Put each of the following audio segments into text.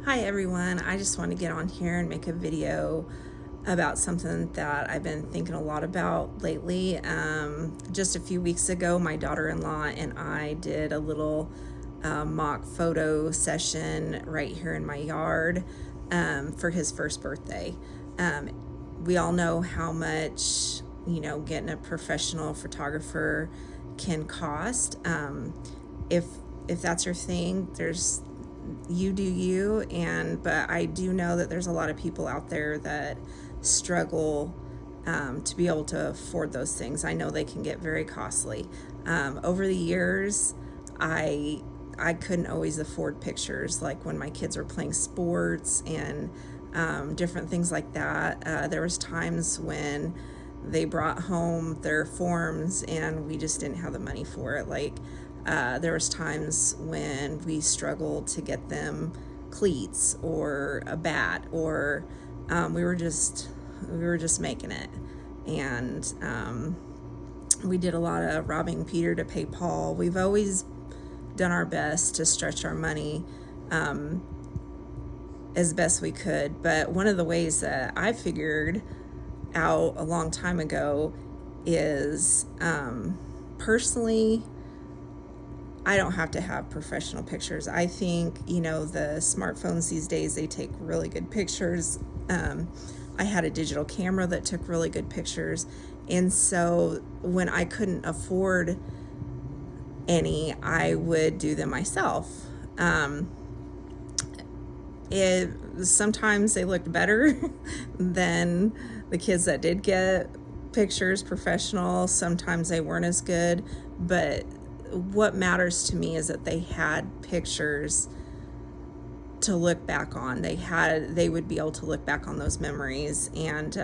Hi everyone, I just want to get on here and make a video about something that I've been thinking a lot about lately. Just a few weeks ago, my daughter-in-law and I did a little mock photo session right here in my yard for his first birthday. We all know how much, getting a professional photographer can cost. If that's your thing, you do you, but I do know that there's a lot of people out there that struggle to be able to afford those things. I know they can get very costly. Over the years, I couldn't always afford pictures, like when my kids were playing sports and different things like that. There was times when they brought home their forms and we just didn't have the money for it. There was times when we struggled to get them cleats or a bat, or we were just making it. And we did a lot of robbing Peter to pay Paul. We've always done our best to stretch our money as best we could. But one of the ways that I figured out a long time ago is personally, I don't have to have professional pictures. I think, the smartphones these days, they take really good pictures. I had a digital camera that took really good pictures. And so when I couldn't afford any, I would do them myself. Sometimes they looked better than the kids that did get pictures professional. Sometimes they weren't as good, but what matters to me is that they had pictures to look back on. They would be able to look back on those memories. And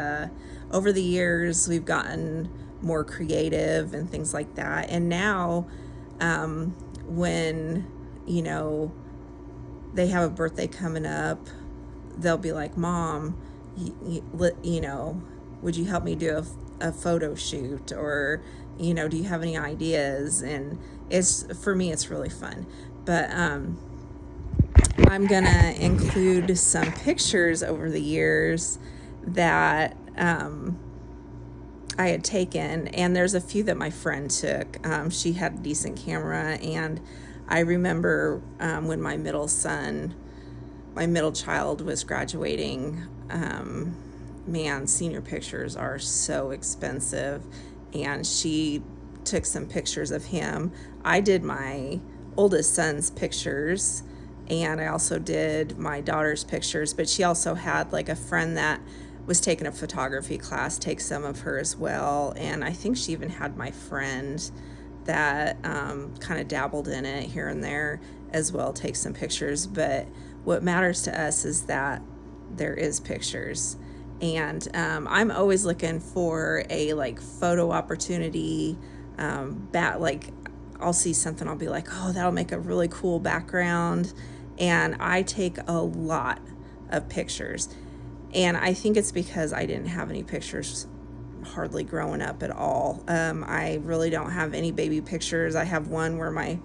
over the years, we've gotten more creative and things like that. And now, when they have a birthday coming up, they'll be like, "Mom, would you help me do a photo shoot?" Or do you have any ideas? And for me, it's really fun. But I'm gonna include some pictures over the years that I had taken, and there's a few that my friend took. She had a decent camera, and I remember when my middle child was graduating. Senior pictures are so expensive, and she took some pictures of him. I did my oldest son's pictures, and I also did my daughter's pictures, but she also had a friend that was taking a photography class take some of her as well. And I think she even had my friend that kind of dabbled in it here and there as well take some pictures. But what matters to us is that there is pictures. And I'm always looking for a photo opportunity. I'll see something, I'll be like, "Oh, that'll make a really cool background." And I take a lot of pictures. And I think it's because I didn't have any pictures hardly growing up at all. I really don't have any baby pictures. I have one where my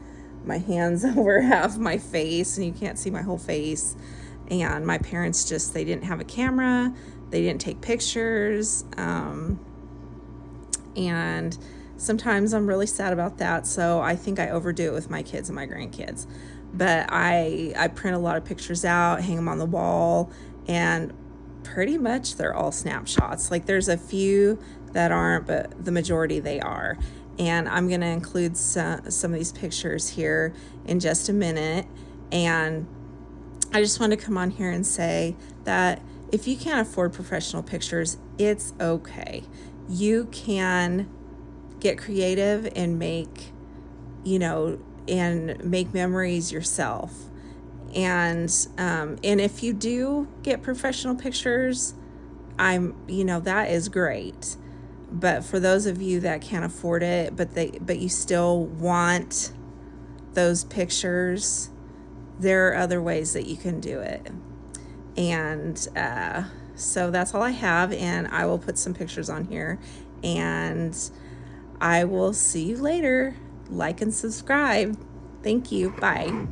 hands over half my face and you can't see my whole face. And my parents they didn't have a camera. They didn't take pictures. And sometimes I'm really sad about that. So I think I overdo it with my kids and my grandkids. But I print a lot of pictures out, hang them on the wall, and pretty much they're all snapshots. There's a few that aren't, but the majority they are. And I'm going to include some of these pictures here in just a minute. And I just want to come on here and say that if you can't afford professional pictures, it's okay. You can get creative and make memories yourself. And if you do get professional pictures, that is great. But for those of you that can't afford it, but you still want those pictures, there are other ways that you can do it. And so that's all I have, and I will put some pictures on here, and I will see you later. Like and subscribe. Thank you. Bye.